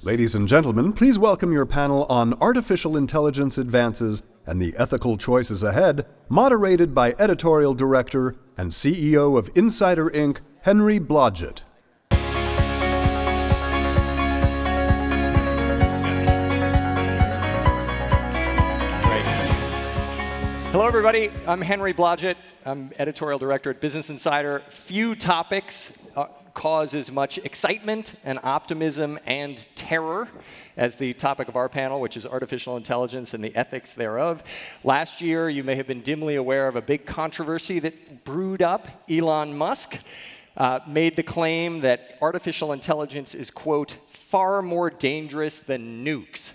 Ladies and gentlemen, please welcome your panel on artificial intelligence advances and the ethical choices ahead, moderated by editorial director and CEO of Insider Inc., Henry Blodgett. Hello, everybody. I'm Henry Blodgett. I'm editorial director at Business Insider. Few topics cause as much excitement and optimism and terror as the topic of our panel, which is artificial intelligence and the ethics thereof. Last year, you may have been dimly aware of a big controversy that brewed up. Elon Musk made the claim that artificial intelligence is, quote, far more dangerous than nukes.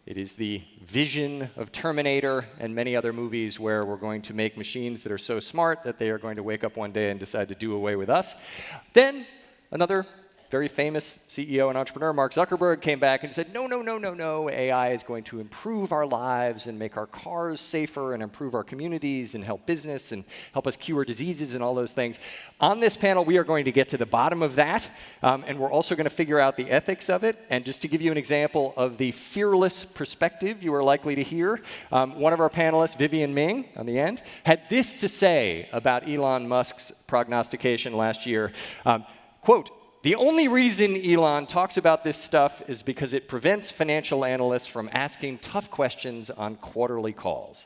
It is the vision of Terminator and many other movies where we're going to make machines that are so smart that they are going to wake up one day and decide to do away with us. Then another very famous CEO and entrepreneur, Mark Zuckerberg, came back and said, no, no, no, no, no, AI is going to improve our lives and make our cars safer and improve our communities and help business and help us cure diseases and all those things. On this panel, we are going to get to the bottom of that, and we're also going to figure out the ethics of it. And just to give you an example of the fearless perspective you are likely to hear, one of our panelists, Vivian Ming, on the end, had this to say about Elon Musk's prognostication last year. Quote, "The only reason Elon talks about this stuff is because it prevents financial analysts from asking tough questions on quarterly calls."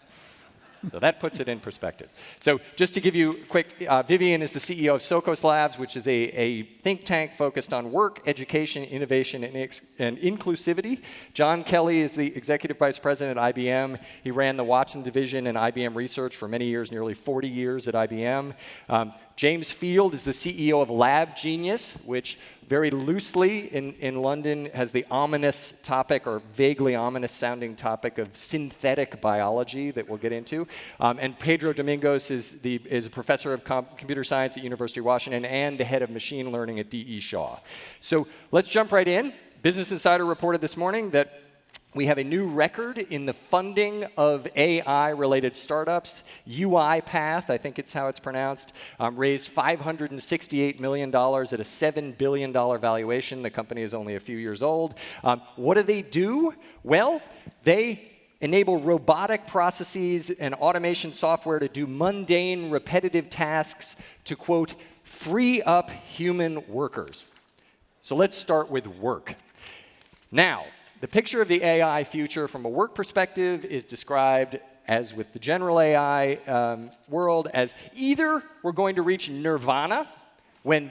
So that puts it in perspective. So just to give you a quick, Vivian is the CEO of Sokos Labs, which is a think tank focused on work, education, innovation, and inclusivity. John Kelly is the executive vice president at IBM. He ran the Watson division and IBM Research for many years, nearly 40 years at IBM. James Field is the CEO of Lab Genius, which very loosely in London has the ominous topic, or vaguely ominous sounding topic, of synthetic biology that we'll get into. And Pedro Domingos is a professor of computer science at University of Washington and the head of machine learning at D.E. Shaw. So let's jump right in. Business Insider reported this morning that we have a new record in the funding of AI-related startups. UiPath, I think it's how it's pronounced, raised $568 million at a $7 billion valuation. The company is only a few years old. What do? Well, they enable robotic processes and automation software to do mundane, repetitive tasks to, quote, free up human workers. So let's start with work. Now, the picture of the AI future from a work perspective is described, as with the general AI world, as either we're going to reach nirvana, where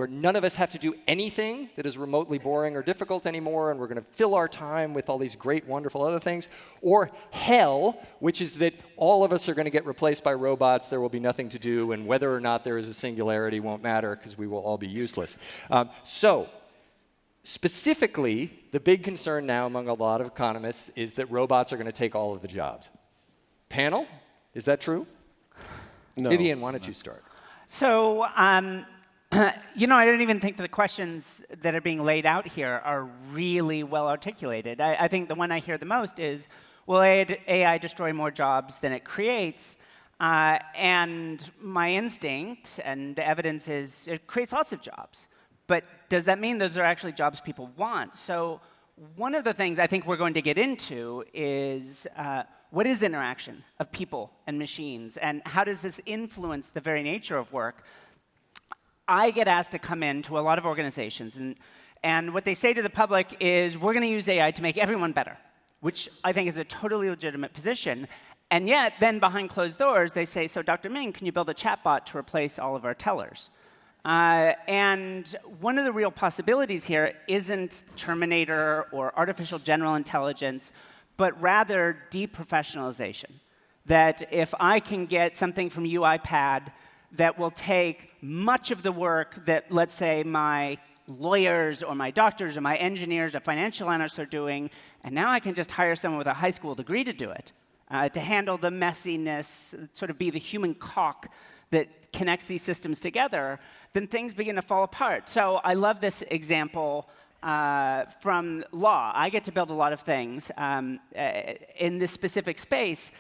none of us have to do anything that is remotely boring or difficult anymore, and we're going to fill our time with all these great, wonderful other things, or hell, which is that all of us are going to get replaced by robots, there will be nothing to do, and whether or not there is a singularity won't matter because we will all be useless. Specifically, the big concern now among a lot of economists is that robots are going to take all of the jobs. Panel, is that true? No. Vivian, why don't you start? So, you know, I don't even think the questions that are being laid out here are really well articulated. I think the one I hear the most is, will AI destroy more jobs than it creates? And my instinct and the evidence is it creates lots of jobs. But does that mean those are actually jobs people want? So one of the things I think we're going to get into is what is the interaction of people and machines, and how does this influence the very nature of work? I get asked to come into a lot of organizations, and what they say to the public is, we're going to use AI to make everyone better, which I think is a totally legitimate position. And yet, then behind closed doors, they say, so Dr. Ming, can you build a chatbot to replace all of our tellers? And one of the real possibilities here isn't Terminator or artificial general intelligence, but rather deprofessionalization. That if I can get something from UiPath that will take much of the work that, let's say, my lawyers or my doctors or my engineers or financial analysts are doing, and now I can just hire someone with a high school degree to do it, to handle the messiness, sort of be the human cock that connects these systems together, then things begin to fall apart. So I love this example from law. I get to build a lot of things in this specific space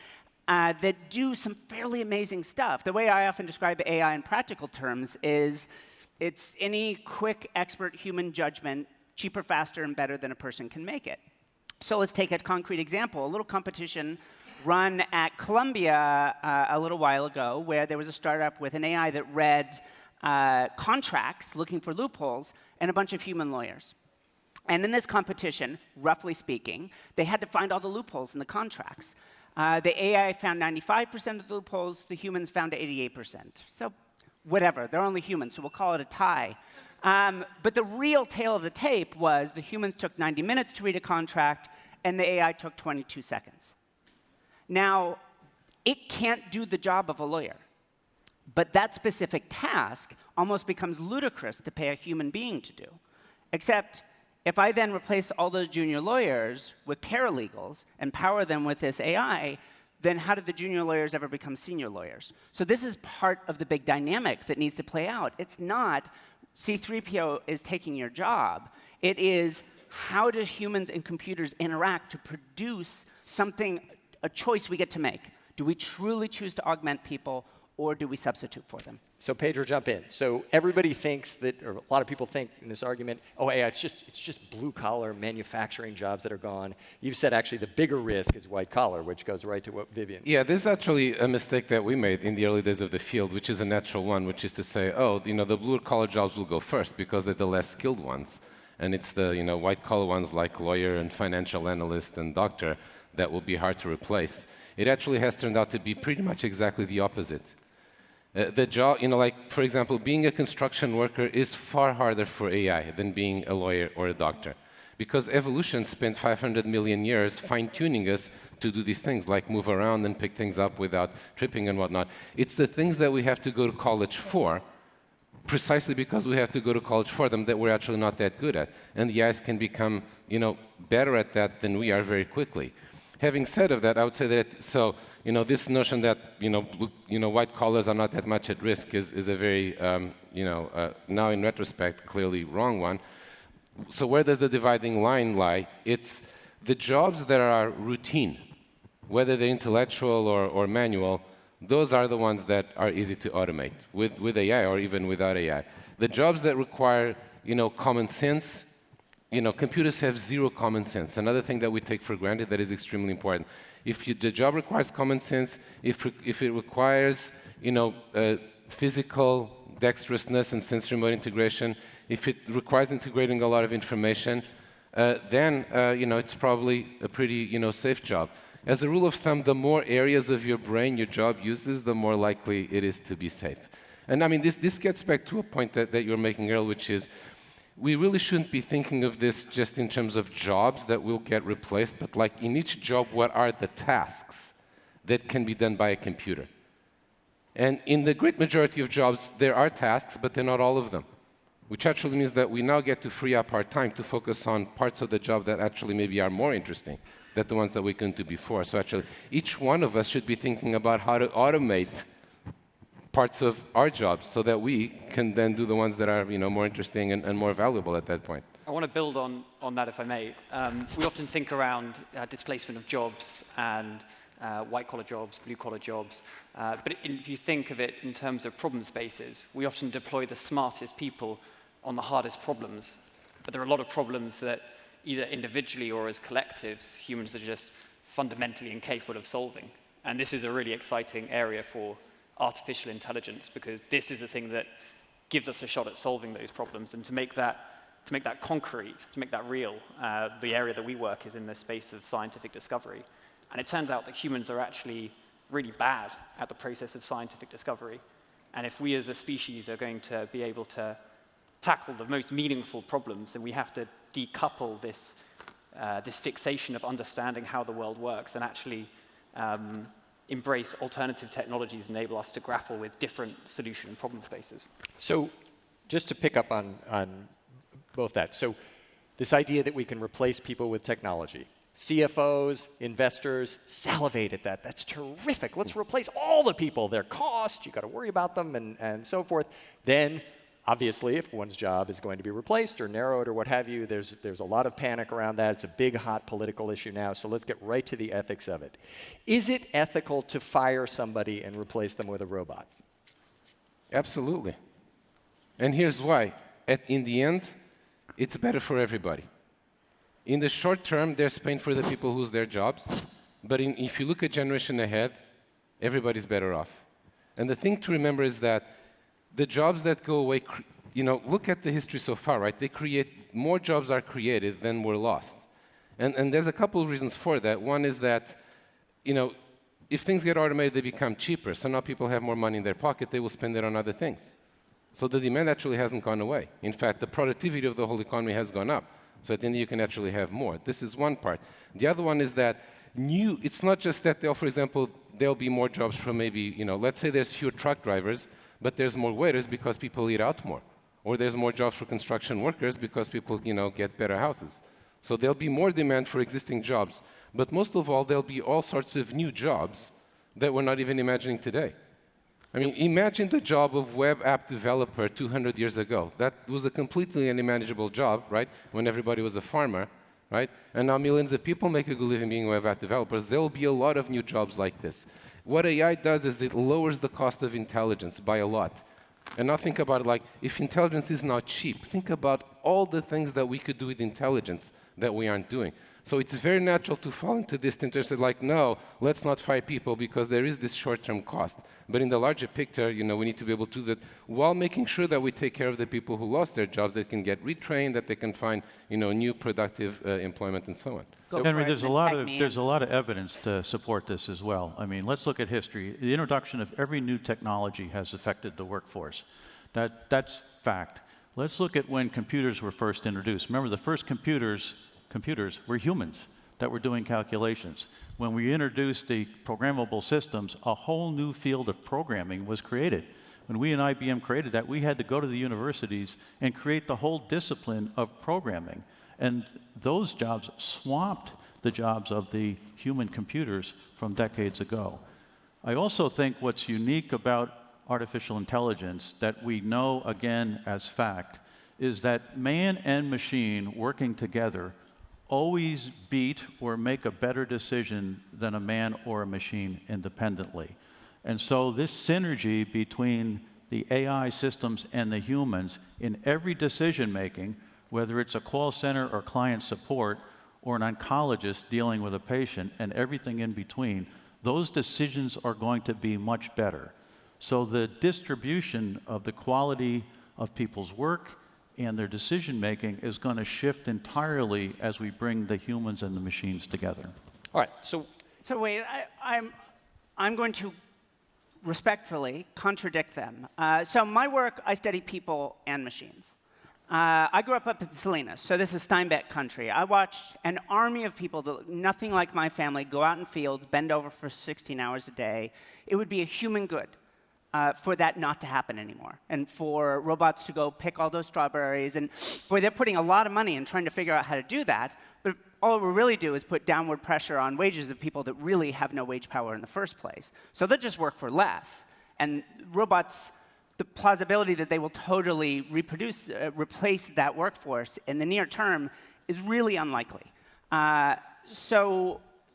that do some fairly amazing stuff. The way I often describe AI in practical terms is it's any quick, expert human judgment cheaper, faster, and better than a person can make it. So let's take a concrete example, a little competition run at Columbia a little while ago, where there was a startup with an AI that read contracts looking for loopholes and a bunch of human lawyers. And in this competition, roughly speaking, they had to find all the loopholes in the contracts. The AI found 95% of the loopholes, the humans found 88%. So whatever, they're only humans, so we'll call it a tie. But the real tale of the tape was the humans took 90 minutes to read a contract, and the AI took 22 seconds. Now, it can't do the job of a lawyer. But that specific task almost becomes ludicrous to pay a human being to do. Except, if I then replace all those junior lawyers with paralegals and power them with this AI, then how did the junior lawyers ever become senior lawyers? So this is part of the big dynamic that needs to play out. It's not C3PO is taking your job. It is how do humans and computers interact to produce something, a choice we get to make. Do we truly choose to augment people, or do we substitute for them? So Pedro, jump in. So everybody thinks that, or a lot of people think in this argument, oh, AI, it's just blue-collar manufacturing jobs that are gone. You've said actually the bigger risk is white-collar, which goes right to what Vivian. Yeah, this is actually a mistake that we made in the early days of the field, which is a natural one, which is to say, oh, the blue-collar jobs will go first because they're the less skilled ones. And it's the white-collar ones like lawyer and financial analyst and doctor that will be hard to replace. It actually has turned out to be pretty much exactly the opposite. The job, like, for example, being a construction worker is far harder for AI than being a lawyer or a doctor. Because evolution spent 500 million years fine-tuning us to do these things, like move around and pick things up without tripping and whatnot. It's the things that we have to go to college for, precisely because we have to go to college for them, that we're actually not that good at. And the AIs can become, better at that than we are very quickly. Having said of that, I would say that, this notion that, white collars are not that much at risk is a very, now in retrospect, clearly wrong one. So where does the dividing line lie? It's the jobs that are routine, whether they're intellectual or manual, those are the ones that are easy to automate with AI or even without AI. The jobs that require, common sense, computers have zero common sense. Another thing that we take for granted that is extremely important. If the job requires common sense, if it requires, physical dexterousness and sensory remote integration, if it requires integrating a lot of information, then, it's probably a pretty, safe job. As a rule of thumb, the more areas of your brain your job uses, the more likely it is to be safe. And I mean, this gets back to a point that you're making earlier, which is, we really shouldn't be thinking of this just in terms of jobs that will get replaced, but like in each job, what are the tasks that can be done by a computer? And in the great majority of jobs, there are tasks, but they're not all of them, which actually means that we now get to free up our time to focus on parts of the job that actually maybe are more interesting than the ones that we couldn't do before. So actually, each one of us should be thinking about how to automate parts of our jobs so that we can then do the ones that are more interesting and more valuable at that point. I want to build on that, if I may. We often think around displacement of jobs and white-collar jobs, blue-collar jobs. But if you think of it in terms of problem spaces, we often deploy the smartest people on the hardest problems. But there are a lot of problems that either individually or as collectives, humans are just fundamentally incapable of solving. And this is a really exciting area for artificial intelligence, because this is the thing that gives us a shot at solving those problems. And to make that concrete, to make that real, the area that we work is in the space of scientific discovery. And it turns out that humans are actually really bad at the process of scientific discovery. And if we as a species are going to be able to tackle the most meaningful problems, then we have to decouple this fixation of understanding how the world works and actually embrace alternative technologies and enable us to grapple with different solution and problem spaces. So just to pick up on both that. So this idea that we can replace people with technology. CFOs, investors salivate at that. That's terrific. Let's replace all the people, their cost, you got to worry about them and so forth. Then, obviously, if one's job is going to be replaced or narrowed or what have you, there's a lot of panic around that. It's a big, hot political issue now, so let's get right to the ethics of it. Is it ethical to fire somebody and replace them with a robot? Absolutely. And here's why. In the end, it's better for everybody. In the short term, there's pain for the people who lose their jobs, but if you look a generation ahead, everybody's better off. And the thing to remember is that the jobs that go away, look at the history so far, right? More jobs are created than were lost. And there's a couple of reasons for that. One is that, if things get automated, they become cheaper. So now people have more money in their pocket, they will spend it on other things. So the demand actually hasn't gone away. In fact, the productivity of the whole economy has gone up. So at the end, you can actually have more. This is one part. The other one is that it's not just that for example, there'll be more jobs from maybe, let's say there's fewer truck drivers, but there's more waiters because people eat out more. Or there's more jobs for construction workers because people, get better houses. So there'll be more demand for existing jobs. But most of all, there'll be all sorts of new jobs that we're not even imagining today. I mean, imagine the job of web app developer 200 years ago. That was a completely unimaginable job, right? When everybody was a farmer, right? And now millions of people make a good living being web app developers. There will be a lot of new jobs like this. What AI does is it lowers the cost of intelligence by a lot. And now think about it like, if intelligence is now cheap, think about all the things that we could do with intelligence that we aren't doing. So it's very natural to fall into this interest like, no, let's not fire people because there is this short-term cost. But in the larger picture, we need to be able to do that while making sure that we take care of the people who lost their jobs, that can get retrained, that they can find, new productive employment and so on. So Henry, there's a lot of evidence to support this as well. I mean, let's look at history. The introduction of every new technology has affected the workforce. That's fact. Let's look at when computers were first introduced. Remember, the first computers were humans that were doing calculations. When we introduced the programmable systems, a whole new field of programming was created. When we and IBM created that, we had to go to the universities and create the whole discipline of programming. And those jobs swamped the jobs of the human computers from decades ago. I also think what's unique about artificial intelligence that we know, again, as fact, is that man and machine working together always beat or make a better decision than a man or a machine independently. And so this synergy between the AI systems and the humans in every decision making, whether it's a call center or client support or an oncologist dealing with a patient and everything in between, those decisions are going to be much better. So the distribution of the quality of people's work and their decision making is going to shift entirely as we bring the humans and the machines together. All right, so wait, I'm going to respectfully contradict them. So my work, I study people and machines. I grew up in Salinas, so this is Steinbeck country. I watched an army of people that look nothing like my family go out in fields, bend over for 16 hours a day. It would be a human good for that not to happen anymore, and for robots to go pick all those strawberries. And boy, they're putting a lot of money in trying to figure out how to do that, but all it will really do is put downward pressure on wages of people that really have no wage power in the first place. So they'll just work for less. And robots, the plausibility that they will totally replace that workforce in the near term is really unlikely. But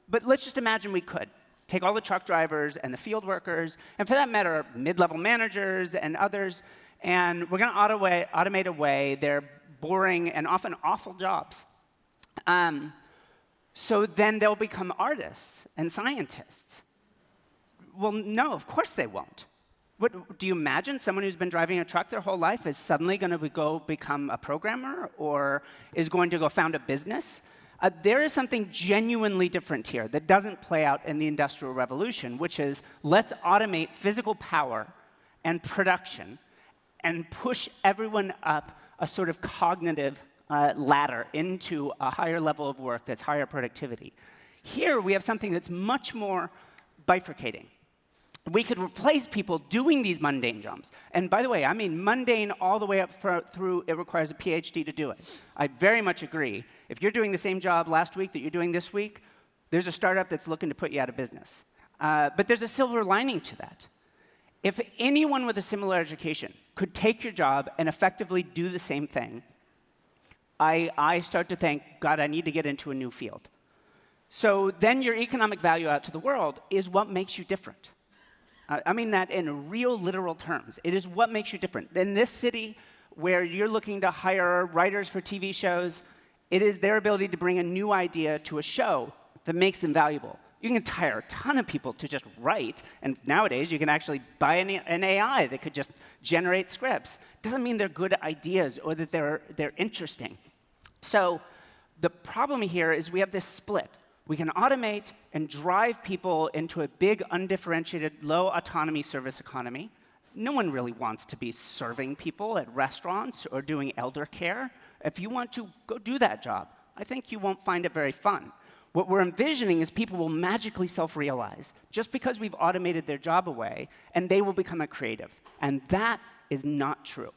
let's just imagine we could. Take all the truck drivers and the field workers, and for that matter, mid-level managers and others, and we're going to automate away their boring and often awful jobs. So then they'll become artists and scientists. Well, no, of course they won't. Do you imagine someone who's been driving a truck their whole life is suddenly going to go become a programmer or is going to go found a business? There is something genuinely different here that doesn't play out in the Industrial Revolution, which is let's automate physical power and production and push everyone up a sort of cognitive ladder into a higher level of work that's higher productivity. Here, we have something that's much more bifurcating. We could replace people doing these mundane jobs. And by the way, I mean mundane all the way up through it requires a PhD to do it. I very much agree. If you're doing the same job last week that you're doing this week, there's a startup that's looking to put you out of business. But there's a silver lining to that. If anyone with a similar education could take your job and effectively do the same thing, I start to think, God, I need to get into a new field. So then your economic value out to the world is what makes you different. I mean that in real, literal terms. It is what makes you different. In this city, where you're looking to hire writers for TV shows, it is their ability to bring a new idea to a show that makes them valuable. You can hire a ton of people to just write, and nowadays you can actually buy an AI that could just generate scripts. Doesn't mean they're good ideas or that they're interesting. So the problem here is we have this split. We can automate and drive people into a big, undifferentiated, low autonomy service economy. No one really wants to be serving people at restaurants or doing elder care. If you want to, go do that job. I think you won't find it very fun. What we're envisioning is people will magically self-realize just because we've automated their job away, and they will become a creative. And that is not true.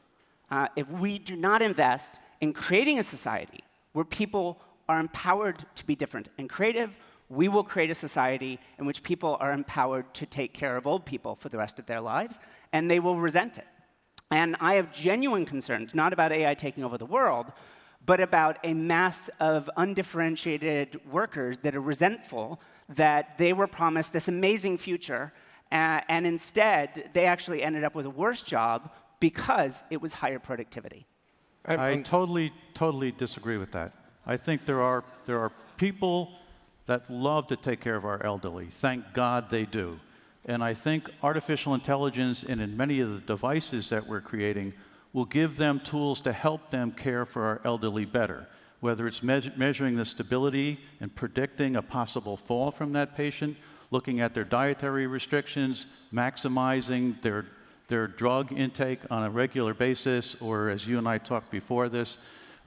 If we do not invest in creating a society where people are empowered to be different and creative, we will create a society in which people are empowered to take care of old people for the rest of their lives, and they will resent it. And I have genuine concerns, not about AI taking over the world, but about a mass of undifferentiated workers that are resentful that they were promised this amazing future, and instead, they actually ended up with a worse job because it was higher productivity. I totally disagree with that. I think there are people that love to take care of our elderly. Thank God they do. And I think artificial intelligence and in many of the devices that we're creating will give them tools to help them care for our elderly better, whether it's measuring the stability and predicting a possible fall from that patient, looking at their dietary restrictions, maximizing their drug intake on a regular basis, or as you and I talked before this,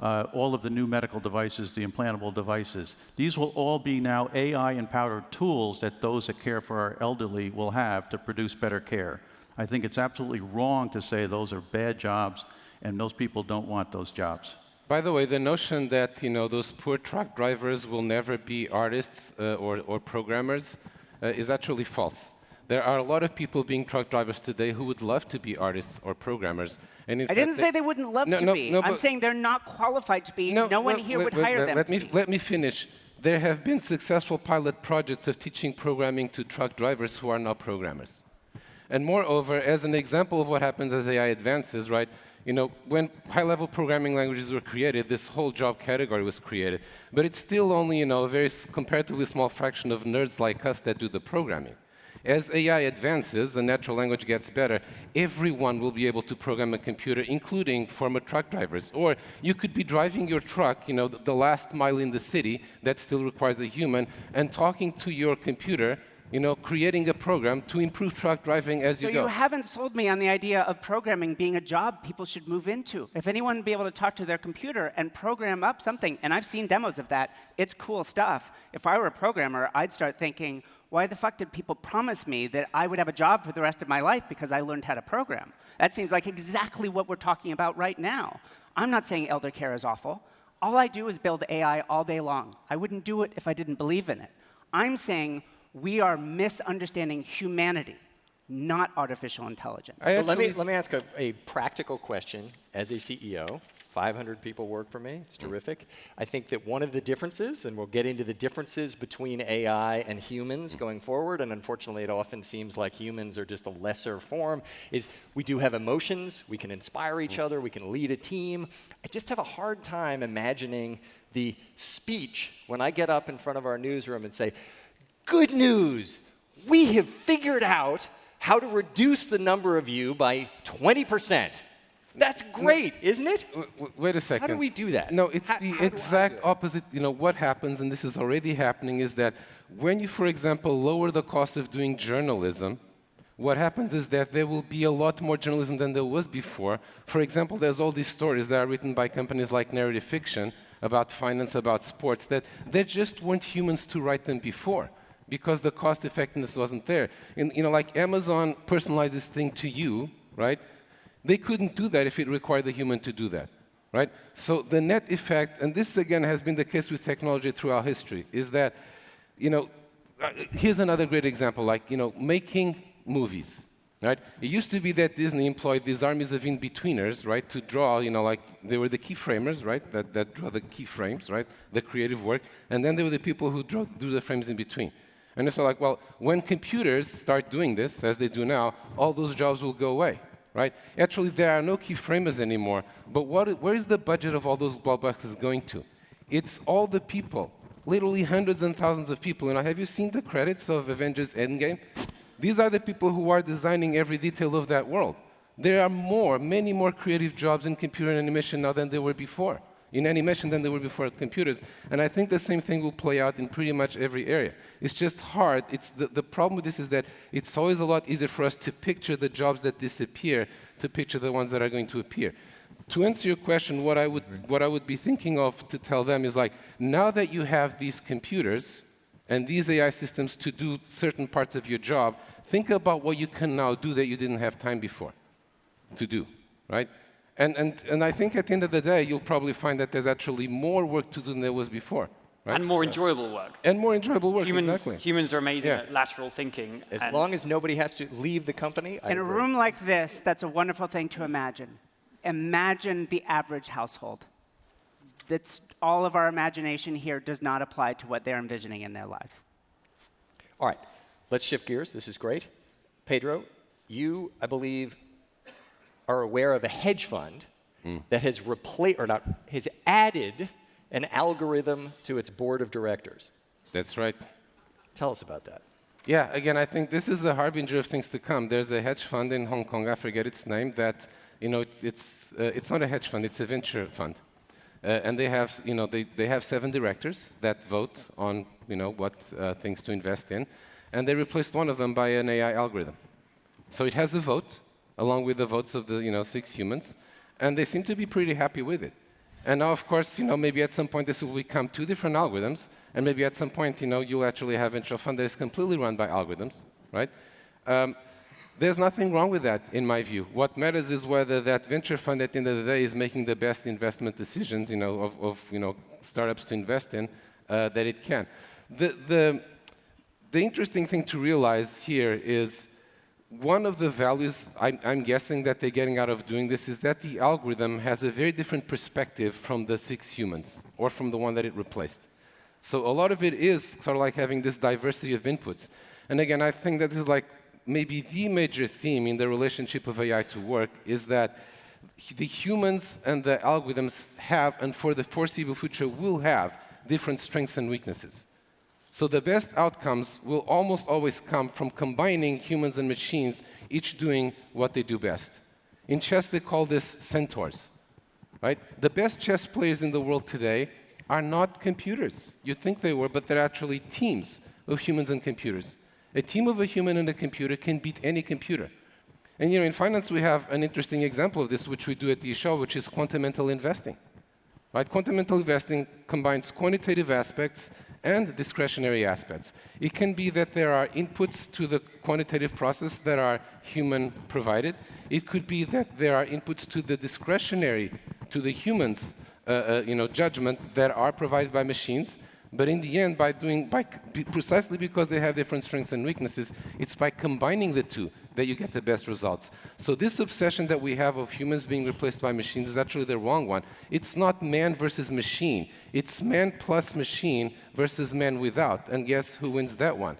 all of the new medical devices, the implantable devices. These will all be now AI-empowered tools that those that care for our elderly will have to produce better care. I think it's absolutely wrong to say those are bad jobs and those people don't want those jobs. By the way, the notion that those poor truck drivers will never be artists or programmers is actually false. There are a lot of people being truck drivers today who would love to be artists or programmers. And in I didn't say they wouldn't love to be. I'm saying they're not qualified to be. No one here would hire them to be. Let me finish. There have been successful pilot projects of teaching programming to truck drivers who are not programmers. And moreover, as an example of what happens as AI advances, right? When high-level programming languages were created, this whole job category was created. But it's still only, a very comparatively small fraction of nerds like us that do the programming. As AI advances, the natural language gets better, everyone will be able to program a computer, including former truck drivers. Or you could be driving your truck, the last mile in the city that still requires a human, and talking to your computer, creating a program to improve truck driving as you go. So you haven't sold me on the idea of programming being a job people should move into. If anyone would be able to talk to their computer and program up something, and I've seen demos of that, it's cool stuff. If I were a programmer, I'd start thinking, why the fuck did people promise me that I would have a job for the rest of my life because I learned how to program? That seems like exactly what we're talking about right now. I'm not saying elder care is awful. All I do is build AI all day long. I wouldn't do it if I didn't believe in it. I'm saying we are misunderstanding humanity, not artificial intelligence. So let me ask a practical question as a CEO. 500 people work for me. It's terrific. I think that one of the differences, and we'll get into the differences between AI and humans going forward, and unfortunately it often seems like humans are just a lesser form, is we do have emotions, we can inspire each other, we can lead a team. I just have a hard time imagining the speech when I get up in front of our newsroom and say, good news, we have figured out how to reduce the number of you by 20%. That's great, isn't it? Wait a second. How do we do that? No, it's the exact opposite. What happens, and this is already happening, is that when you, for example, lower the cost of doing journalism, what happens is that there will be a lot more journalism than there was before. For example, there's all these stories that are written by companies like Narrative Fiction about finance, about sports, that there just weren't humans to write them before, because the cost effectiveness wasn't there. And like Amazon personalizes things to you, right? They couldn't do that if it required the human to do that, right? So the net effect, and this again has been the case with technology throughout history, is that, here's another great example, like, making movies, right? It used to be that Disney employed these armies of in-betweeners, right, to draw, like they were the keyframers, right, that draw the keyframes, right, the creative work, and then there were the people who drew the frames in between. And it's like, well, when computers start doing this, as they do now, all those jobs will go away. right? Actually, there are no keyframers anymore. But where is the budget of all those block boxes going to? It's all the people, literally hundreds and thousands of people. And have you seen the credits of Avengers Endgame? These are the people who are designing every detail of that world. There are many more creative jobs in computer animation now than there were before. In animation than there were before computers. And I think the same thing will play out in pretty much every area. It's just hard. The problem with this is that it's always a lot easier for us to picture the jobs that disappear to picture the ones that are going to appear. To answer your question, what I would be thinking of to tell them is like, now that you have these computers and these AI systems to do certain parts of your job, think about what you can now do that you didn't have time before to do, right? And I think at the end of the day, you'll probably find that there's actually more work to do than there was before. Right? And more enjoyable work. And more enjoyable work, Humans, exactly. are amazing at lateral thinking. As long as nobody has to leave the company, I In a agree. room like this, that's a wonderful thing to imagine. Imagine the average household. That's all of our imagination here does not apply to what they're envisioning in their lives. All right, let's shift gears. This is great. Pedro, you, I believe, are aware of a hedge fund that has has added an algorithm to its board of directors. That's right. Tell us about that. Yeah, again, I think this is a harbinger of things to come. There's a hedge fund in Hong Kong, I forget its name, that, it's not a hedge fund, it's a venture fund. And they have, they have 7 directors that vote on, what things to invest in. And they replaced one of them by an AI algorithm. So it has a vote, along with the votes of the 6 humans, and they seem to be pretty happy with it. And now, of course, maybe at some point this will become 2 different algorithms, and maybe at some point, you'll actually have a venture fund that is completely run by algorithms, right? There's nothing wrong with that, in my view. What matters is whether that venture fund, at the end of the day, is making the best investment decisions, of startups to invest in that it can. The interesting thing to realize here is one of the values I'm guessing that they're getting out of doing this is that the algorithm has a very different perspective from the 6 humans or from the one that it replaced. So a lot of it is sort of like having this diversity of inputs. And again, I think that is like maybe the major theme in the relationship of AI to work is that the humans and the algorithms have, and for the foreseeable future will have, different strengths and weaknesses. So the best outcomes will almost always come from combining humans and machines, each doing what they do best. In chess, they call this centaurs, right? The best chess players in the world today are not computers. You'd think they were, but they're actually teams of humans and computers. A team of a human and a computer can beat any computer. And in finance, we have an interesting example of this, which we do at the show, which is quantamental investing. Right? Quantamental investing combines quantitative aspects and discretionary aspects. It can be that there are inputs to the quantitative process that are human provided. It could be that there are inputs to the discretionary, to the humans, judgment that are provided by machines. But in the end, precisely because they have different strengths and weaknesses, it's by combining the two that you get the best results. So this obsession that we have of humans being replaced by machines is actually the wrong one. It's not man versus machine. It's man plus machine versus man without. And guess who wins that one?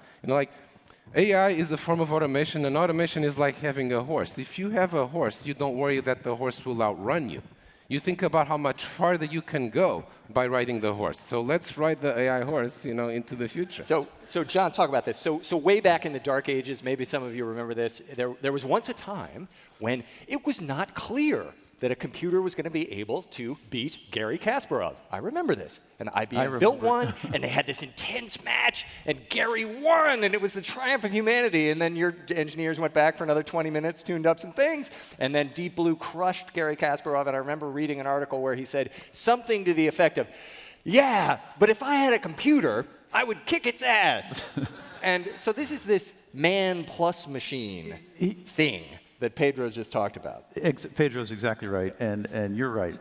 AI is a form of automation, and automation is like having a horse. If you have a horse, you don't worry that the horse will outrun you. You think about how much farther you can go by riding the horse. So let's ride the AI horse, into the future. So John, talk about this. So way back in the dark ages, maybe some of you remember this, there was once a time when it was not clear that a computer was going to be able to beat Garry Kasparov. I remember this. And IBM built one, and they had this intense match, and Garry won, and it was the triumph of humanity. And then your engineers went back for another 20 minutes, tuned up some things, and then Deep Blue crushed Garry Kasparov. And I remember reading an article where he said something to the effect of, yeah, but if I had a computer, I would kick its ass. And so this is this man plus machine thing that Pedro's just talked about. Pedro's exactly right, and you're right.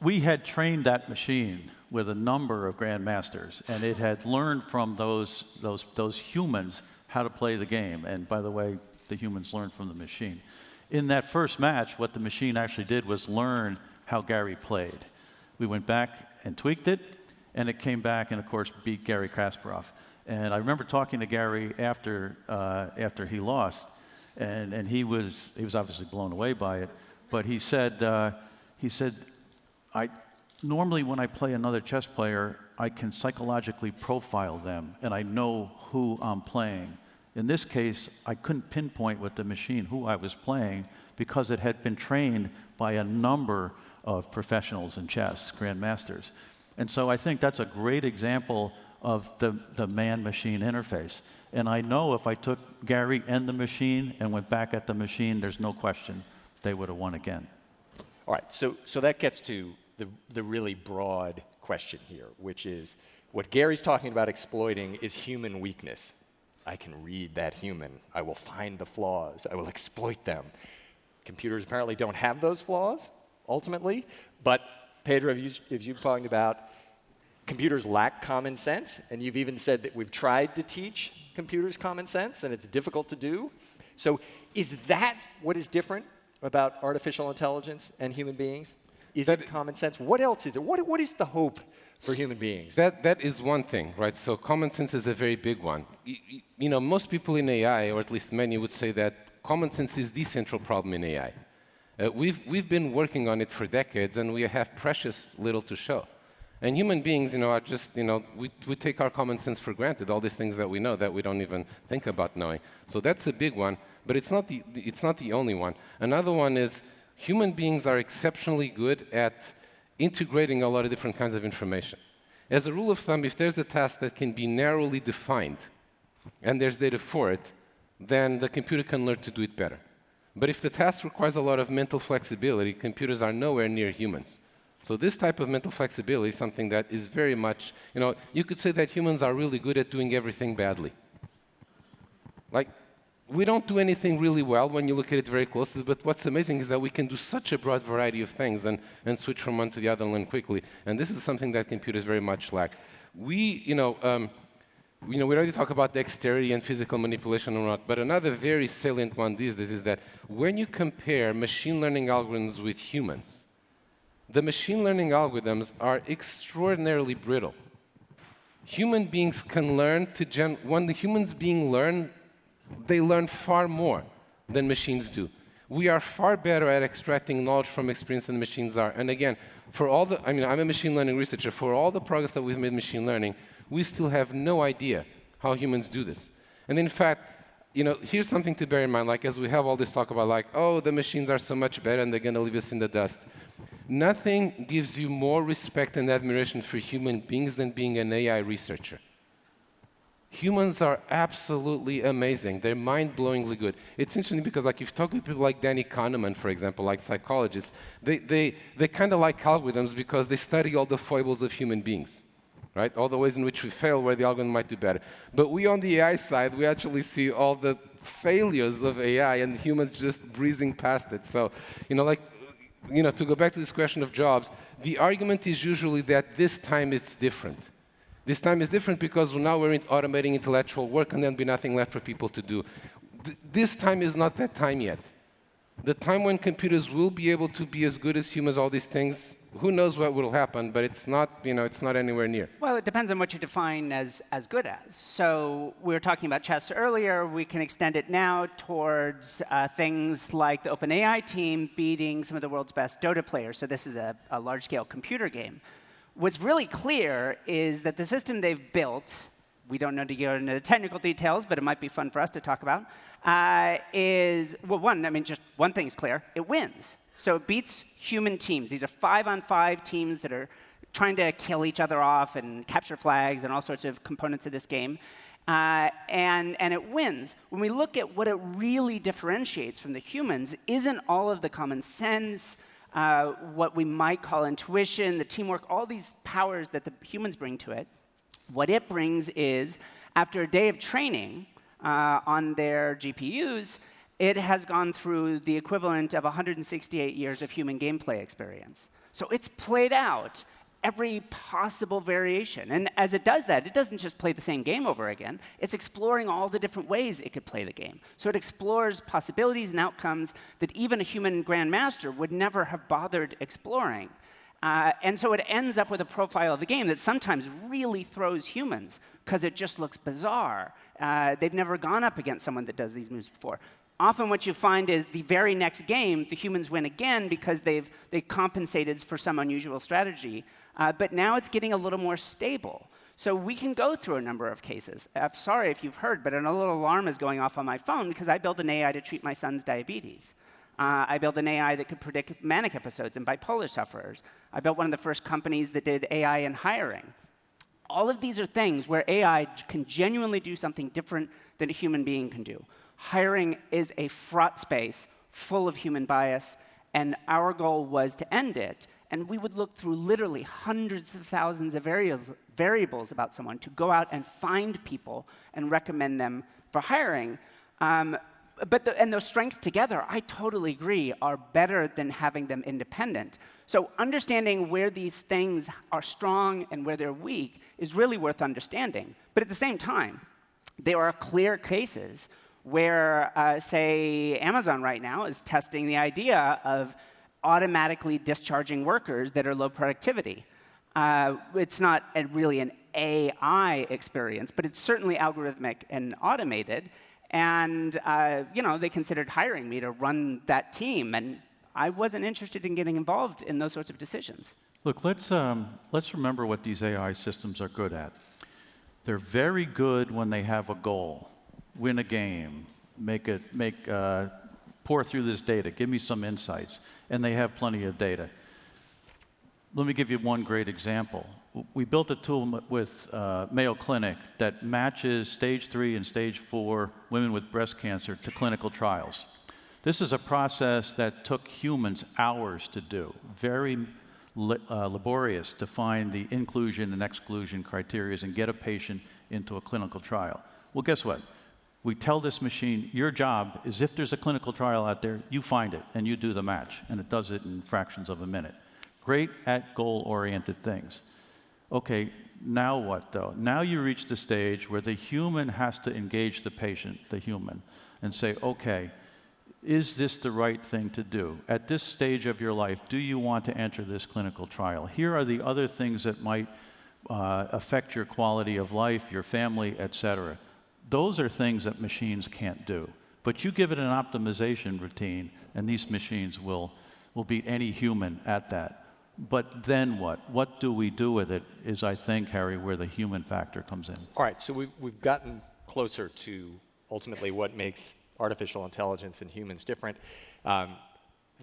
We had trained that machine with a number of grandmasters, and it had learned from those humans how to play the game. And by the way, the humans learned from the machine. In that first match, what the machine actually did was learn how Garry played. We went back and tweaked it, and it came back and, of course, beat Garry Kasparov. And I remember talking to Garry after he lost, and he was obviously blown away by it. But he said, I normally when I play another chess player, I can psychologically profile them, and I know who I'm playing. In this case, I couldn't pinpoint with the machine who I was playing because it had been trained by a number of professionals in chess, grandmasters. And so I think that's a great example of the man-machine interface. And I know if I took Gary and the machine and went back at the machine, there's no question they would have won again. All right, so that gets to the really broad question here, which is what Gary's talking about exploiting is human weakness. I can read that human. I will find the flaws. I will exploit them. Computers apparently don't have those flaws, ultimately. But Pedro, as you've talked about, computers lack common sense. And you've even said that we've tried to teach computers common sense, and it's difficult to do. So is that what is different about artificial intelligence and human beings? Is it common sense? What else is it? What is the hope for human beings? That is one thing, right? So common sense is a very big one. You know, most people in AI, or at least many, would say that common sense is the central problem in AI. We've been working on it for decades, and we have precious little to show. And human beings, you know, are just, you know, we take our common sense for granted. All these things that we know that we don't even think about knowing. So that's a big one, but it's not the only one. Another one is human beings are exceptionally good at integrating a lot of different kinds of information. As a rule of thumb, if there's a task that can be narrowly defined and there's data for it, then the computer can learn to do it better. But if the task requires a lot of mental flexibility, computers are nowhere near humans. So this type of mental flexibility is something that is very much, you know, you could say that humans are really good at doing everything badly. Like, we don't do anything really well when you look at it very closely, but what's amazing is that we can do such a broad variety of things and switch from one to the other and learn quickly. And this is something that computers very much lack. We already talk about dexterity and physical manipulation or not, but another very salient one these days is that when you compare machine learning algorithms with humans, the machine learning algorithms are extraordinarily brittle. Human beings can learn when the humans learn, they learn far more than machines do. We are far better at extracting knowledge from experience than machines are. And again, I'm a machine learning researcher. For all the progress that we've made in machine learning, we still have no idea how humans do this. And in fact, you know, here's something to bear in mind, like as we have all this talk about like, oh, the machines are so much better and they're going to leave us in the dust. Nothing gives you more respect and admiration for human beings than being an AI researcher. Humans are absolutely amazing. They're mind-blowingly good. It's interesting because, like, if you talk to people like Danny Kahneman, for example, like psychologists, they kind of like algorithms because they study all the foibles of human beings, right? All the ways in which we fail, where the algorithm might do better. But we, on the AI side, we actually see all the failures of AI and humans just breezing past it. So, to go back to this question of jobs, the argument is usually that this time it's different. This time is different because now we're automating intellectual work and there'll be nothing left for people to do. This time is not that time yet. The time when computers will be able to be as good as humans, all these things, who knows what will happen, but it's not anywhere near. Well, it depends on what you define as good as. So we were talking about chess earlier. We can extend it now towards things like the OpenAI team beating some of the world's best Dota players. So this is a large-scale computer game. What's really clear is that the system they've built, we don't know to go into the technical details, but it might be fun for us to talk about, just one thing is clear, it wins. So it beats human teams. These are 5-on-5 teams that are trying to kill each other off and capture flags and all sorts of components of this game. And it wins. When we look at what it really differentiates from the humans, isn't all of the common sense, what we might call intuition, the teamwork, all these powers that the humans bring to it. What it brings is, after a day of training on their GPUs, it has gone through the equivalent of 168 years of human gameplay experience. So it's played out every possible variation. And as it does that, it doesn't just play the same game over again. It's exploring all the different ways it could play the game. So it explores possibilities and outcomes that even a human grandmaster would never have bothered exploring. And so it ends up with a profile of the game that sometimes really throws humans because it just looks bizarre. They've never gone up against someone that does these moves before. often what you find is the very next game, the humans win again because they compensated for some unusual strategy. But now it's getting a little more stable. So we can go through a number of cases. I'm sorry if you've heard, but a little alarm is going off on my phone because I built an AI to treat my son's diabetes. I built an AI that could predict manic episodes in bipolar sufferers. I built one of the first companies that did AI in hiring. All of these are things where AI can genuinely do something different than a human being can do. Hiring is a fraught space full of human bias, and our goal was to end it. And we would look through literally hundreds of thousands of variables about someone to go out and find people and recommend them for hiring. And those strengths together, I totally agree, are better than having them independent. So understanding where these things are strong and where they're weak is really worth understanding. But at the same time, there are clear cases where, say, Amazon right now is testing the idea of automatically discharging workers that are low productivity. It's not really an AI experience, but it's certainly algorithmic and automated. And they considered hiring me to run that team, and I wasn't interested in getting involved in those sorts of decisions. Look, let's remember what these AI systems are good at. They're very good when they have a goal, win a game, pour through this data, give me some insights, and they have plenty of data. Let me give you one great example. We built a tool with Mayo Clinic that matches stage 3 and stage 4 women with breast cancer to clinical trials. This is a process that took humans hours to do, very laborious to find the inclusion and exclusion criteria and get a patient into a clinical trial. Well, guess what? We tell this machine, your job is if there's a clinical trial out there, you find it and you do the match, and it does it in fractions of a minute. Great at goal-oriented things. Okay, now what though? Now you reach the stage where the human has to engage the patient, the human, and say, okay, is this the right thing to do? At this stage of your life, do you want to enter this clinical trial? Here are the other things that might affect your quality of life, your family, etc. Those are things that machines can't do. But you give it an optimization routine, and these machines will beat any human at that. But then what? What do we do with it is, I think, Harry, where the human factor comes in. All right, so we've gotten closer to ultimately what makes artificial intelligence and humans different.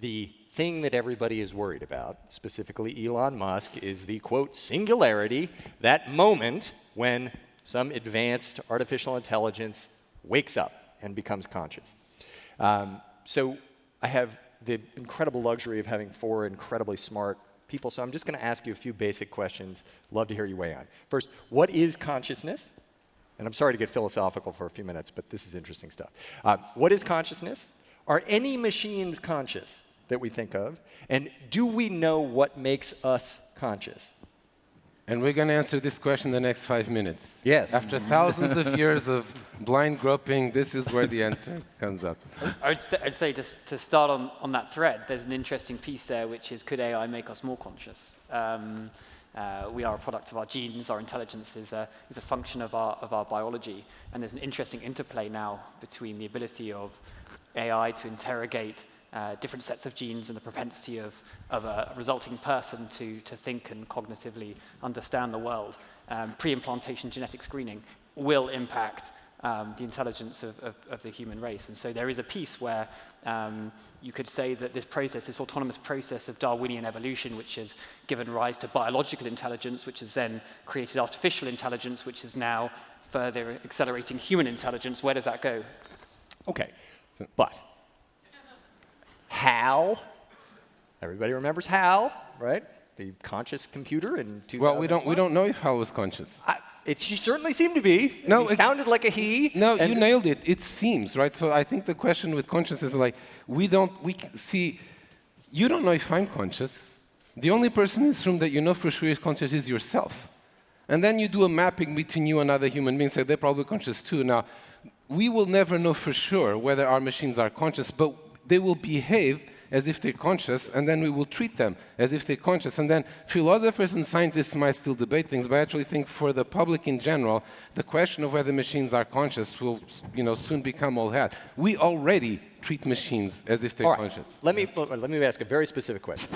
The thing that everybody is worried about, specifically Elon Musk, is the, quote, singularity, that moment when some advanced artificial intelligence wakes up and becomes conscious. So I have the incredible luxury of having 4 incredibly smart people, so I'm just going to ask you a few basic questions. Love to hear you weigh on. First, what is consciousness? And I'm sorry to get philosophical for a few minutes, but this is interesting stuff. What is consciousness? Are any machines conscious that we think of? And do we know what makes us conscious? And we're going to answer this question in the next 5 minutes. Yes. After thousands of years of blind groping, this is where the answer comes up. I'd say to start on that thread, there's an interesting piece there, which is, could AI make us more conscious? We are a product of our genes. Our intelligence is a function of our biology. And there's an interesting interplay now between the ability of AI to interrogate different sets of genes and the propensity of a resulting person to think and cognitively understand the world. Pre-implantation genetic screening will impact the intelligence of the human race. And so there is a piece where you could say that this process, this autonomous process of Darwinian evolution, which has given rise to biological intelligence, which has then created artificial intelligence, which is now further accelerating human intelligence, where does that go? Okay, but HAL, everybody remembers HAL, right? The conscious computer in 2001. Well, we don't know if HAL was conscious. She certainly seemed to be. No, it sounded like a he. No, you nailed it. It seems, right? So I think the question with consciousness is like, you don't know if I'm conscious. The only person in this room that you know for sure is conscious is yourself. And then you do a mapping between you and other human beings, so they're probably conscious too. Now, we will never know for sure whether our machines are conscious, but they will behave as if they're conscious, and then we will treat them as if they're conscious. And then philosophers and scientists might still debate things, but I actually think for the public in general, the question of whether machines are conscious will soon become old hat. We already treat machines as if they're conscious. Let me ask a very specific question.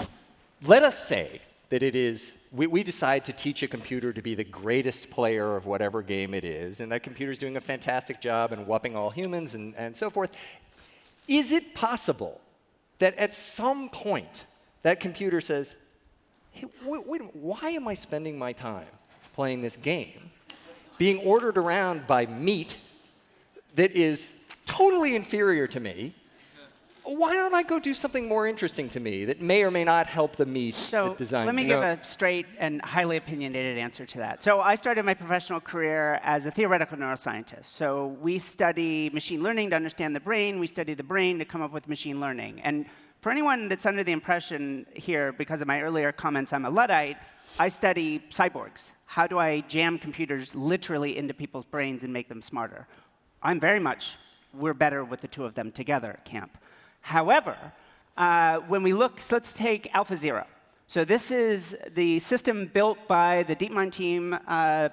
Let us say that it is, we decide to teach a computer to be the greatest player of whatever game it is, and that computer's doing a fantastic job and whopping all humans and so forth. Is it possible that at some point that computer says, hey, wait, why am I spending my time playing this game, being ordered around by meat that is totally inferior to me? Why don't I go do something more interesting to me that may or may not help the meat that designed let me give a straight and highly opinionated answer to that. So I started my professional career as a theoretical neuroscientist. So we study machine learning to understand the brain. We study the brain to come up with machine learning. And for anyone that's under the impression here, because of my earlier comments, I'm a Luddite, I study cyborgs. How do I jam computers literally into people's brains and make them smarter? I'm very much, we're better with the two of them together camp. However, when we look, so let's take AlphaZero. So this is the system built by the DeepMind team,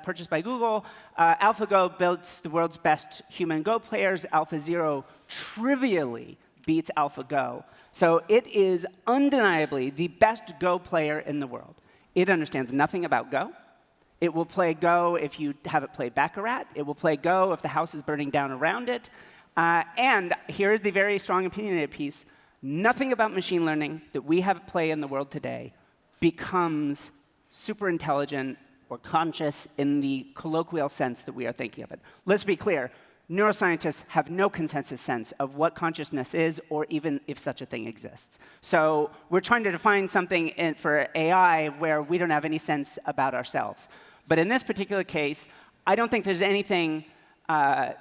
purchased by Google. AlphaGo builds the world's best human Go players. AlphaZero trivially beats AlphaGo. So it is undeniably the best Go player in the world. It understands nothing about Go. It will play Go if you have it play Baccarat. It will play Go if the house is burning down around it. And here's the very strong opinionated piece. Nothing about machine learning that we have at play in the world today becomes super intelligent or conscious in the colloquial sense that we are thinking of it. Let's be clear. Neuroscientists have no consensus sense of what consciousness is or even if such a thing exists. So we're trying to define something for AI where we don't have any sense about ourselves. But in this particular case, I don't think there's anything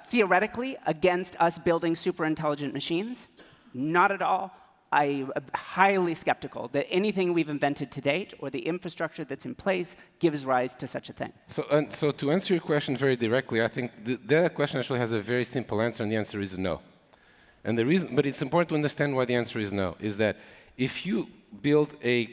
theoretically against us building super intelligent machines. Not at all. I'm highly skeptical that anything we've invented to date or the infrastructure that's in place gives rise to such a thing. So to answer your question very directly, I think that question actually has a very simple answer, and the answer is no. And the reason, but it's important to understand why the answer is no, is that if you build a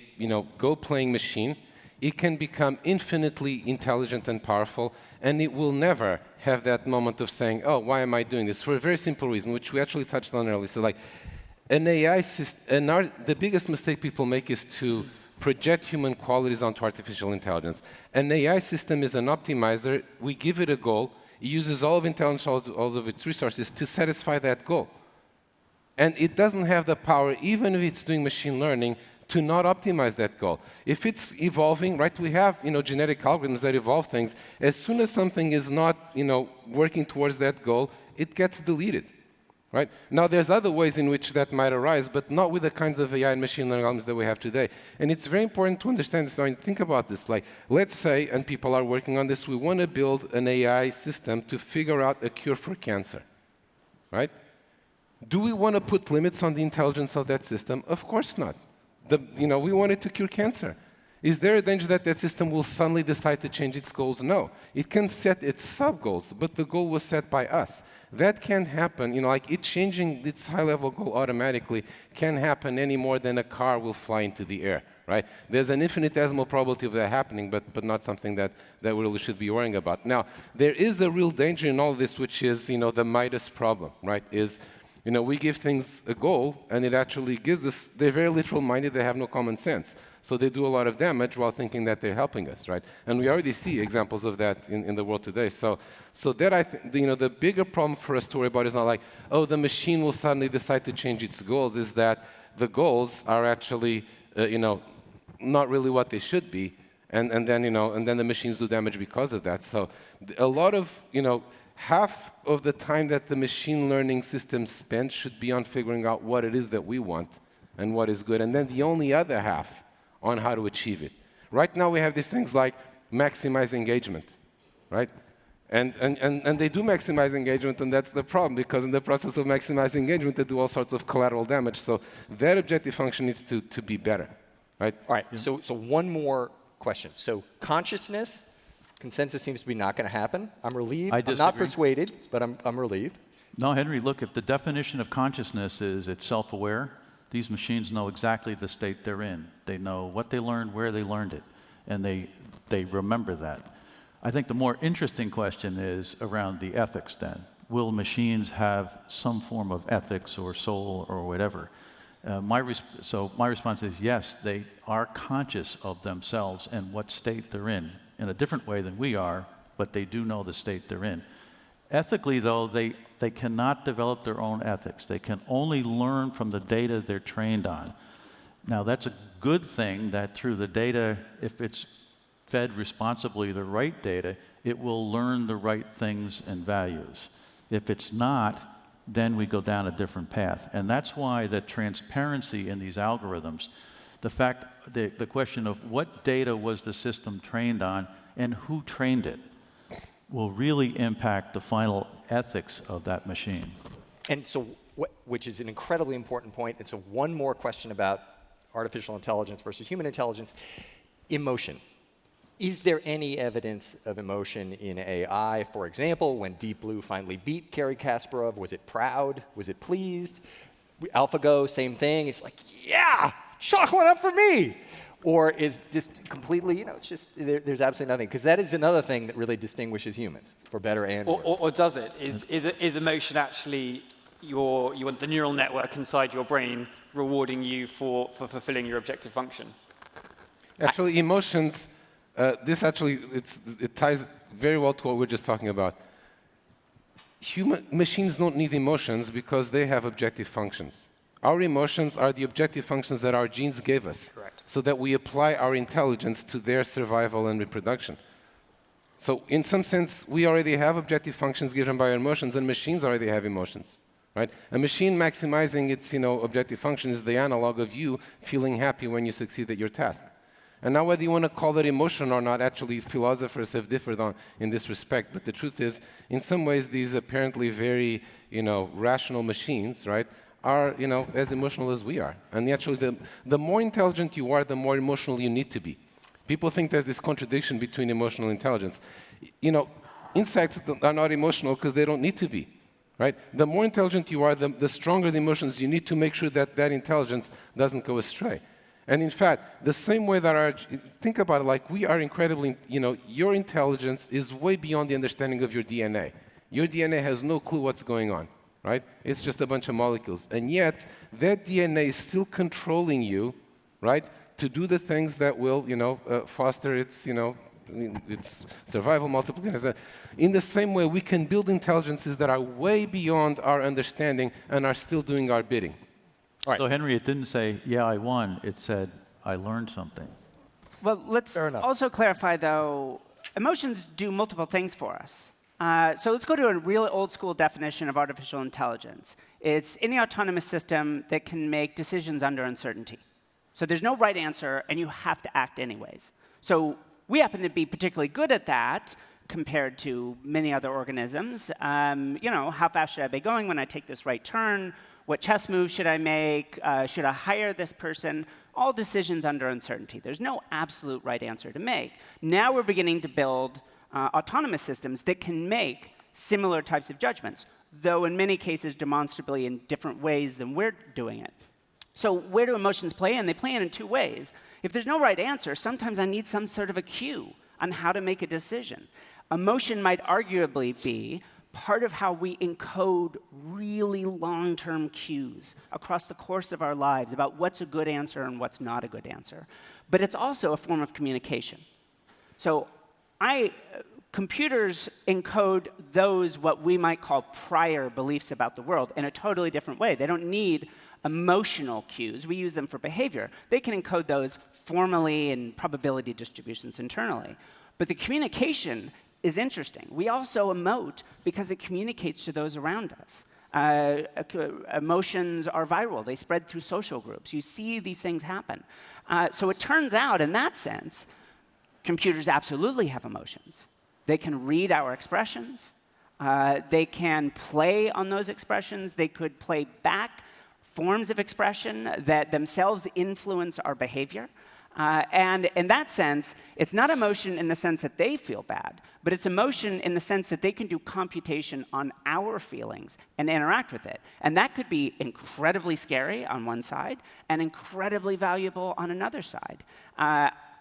Go playing machine, it can become infinitely intelligent and powerful, and it will never have that moment of saying, oh, why am I doing this? For a very simple reason, which we actually touched on earlier. So like an AI system, the biggest mistake people make is to project human qualities onto artificial intelligence. An AI system is an optimizer. We give it a goal. It uses all of intelligence, all of its resources to satisfy that goal. And it doesn't have the power, even if it's doing machine learning, to not optimize that goal. If it's evolving, right, we have genetic algorithms that evolve things. As soon as something is not working towards that goal, it gets deleted. Right? Now, there's other ways in which that might arise, but not with the kinds of AI and machine learning algorithms that we have today. And it's very important to understand this. I mean, think about this. Like, let's say, and people are working on this, we want to build an AI system to figure out a cure for cancer. Right? Do we want to put limits on the intelligence of that system? Of course not. We want it to cure cancer. Is there a danger that that system will suddenly decide to change its goals? No. It can set its sub-goals, but the goal was set by us. That can't happen. Like it changing its high-level goal automatically can't happen any more than a car will fly into the air, right? There's an infinitesimal probability of that happening, but not something that we really should be worrying about. Now, there is a real danger in all of this, which is, the Midas problem, right? We give things a goal, and it actually gives us, they're very literal-minded, they have no common sense. So they do a lot of damage while thinking that they're helping us, right? And we already see examples of that in the world today. So that I think, the bigger problem for us to worry about is not like, oh, the machine will suddenly decide to change its goals, is that the goals are actually, not really what they should be, and then the machines do damage because of that. So a lot of, half of the time that the machine learning system spends should be on figuring out what it is that we want and what is good, and then the only other half on how to achieve it. Right now we have these things like maximize engagement, right? And they do maximize engagement, and that's the problem, because in the process of maximizing engagement, they do all sorts of collateral damage. So that objective function needs to be better, right? All right, so one more question. So consciousness, consensus seems to be not going to happen. I'm relieved. I disagree. I'm not persuaded, but I'm relieved. No, Henry, look, if the definition of consciousness is it's self-aware, these machines know exactly the state they're in. They know what they learned, where they learned it, and they remember that. I think the more interesting question is around the ethics then. Will machines have some form of ethics or soul or whatever? My response is yes, they are conscious of themselves and what state they're in a different way than we are, but they do know the state they're in. Ethically, though, they cannot develop their own ethics. They can only learn from the data they're trained on. Now, that's a good thing that through the data, if it's fed responsibly the right data, it will learn the right things and values. If it's not, then we go down a different path. And that's why the transparency in these algorithms, the question of what data was the system trained on and who trained it, will really impact the final ethics of that machine. And so, which is an incredibly important point. And so one more question about artificial intelligence versus human intelligence. Emotion. Is there any evidence of emotion in AI? For example, when Deep Blue finally beat Garry Kasparov, was it proud? Was it pleased? AlphaGo, same thing. It's like, yeah, chalk one up for me. Or is this completely, it's just, there's absolutely nothing? Because that is another thing that really distinguishes humans, for better and worse. Or does it? Is emotion actually the neural network inside your brain rewarding you for fulfilling your objective function? Actually, emotions, it ties very well to what we're just talking about. Machines don't need emotions because they have objective functions. Our emotions are the objective functions that our genes gave us. Correct. So that we apply our intelligence to their survival and reproduction. So in some sense, we already have objective functions given by our emotions, and machines already have emotions. Right? A machine maximizing its objective function is the analog of you feeling happy when you succeed at your task. And now whether you want to call that emotion or not, actually philosophers have differed in this respect. But the truth is, in some ways, these apparently very rational machines, right, are as emotional as we are. And actually, the more intelligent you are, the more emotional you need to be. People think there's this contradiction between emotional intelligence. Insects are not emotional because they don't need to be. Right? The more intelligent you are, the stronger the emotions you need to make sure that that intelligence doesn't go astray. And in fact, the same way that think about it, like we are incredibly, your intelligence is way beyond the understanding of your DNA. Your DNA has no clue what's going on, right? It's just a bunch of molecules. And yet, that DNA is still controlling you, right, to do the things that will, foster its, its survival, multiplication. In the same way, we can build intelligences that are way beyond our understanding and are still doing our bidding. Right. So Henry, it didn't say, yeah, I won. It said, I learned something. Well, let's also clarify, though, emotions do multiple things for us. So let's go to a real old school definition of artificial intelligence. It's any autonomous system that can make decisions under uncertainty. So there's no right answer, and you have to act anyways. So we happen to be particularly good at that compared to many other organisms. How fast should I be going when I take this right turn? What chess move should I make? Should I hire this person? All decisions under uncertainty. There's no absolute right answer to make. Now we're beginning to build autonomous systems that can make similar types of judgments, though in many cases demonstrably in different ways than we're doing it. So where do emotions play in? They play in two ways. If there's no right answer, sometimes I need some sort of a cue on how to make a decision. Emotion might arguably be part of how we encode really long-term cues across the course of our lives about what's a good answer and what's not a good answer. But it's also a form of communication. So computers encode those what we might call prior beliefs about the world in a totally different way. They don't need emotional cues. We use them for behavior. They can encode those formally in probability distributions internally. But the communication is interesting. We also emote because it communicates to those around us. Emotions are viral. They spread through social groups. You see these things happen. So it turns out, in that sense, computers absolutely have emotions. They can read our expressions. They can play on those expressions. They could play back forms of expression that themselves influence our behavior. And in that sense, it's not emotion in the sense that they feel bad, but it's emotion in the sense that they can do computation on our feelings and interact with it. And that could be incredibly scary on one side and incredibly valuable on another side.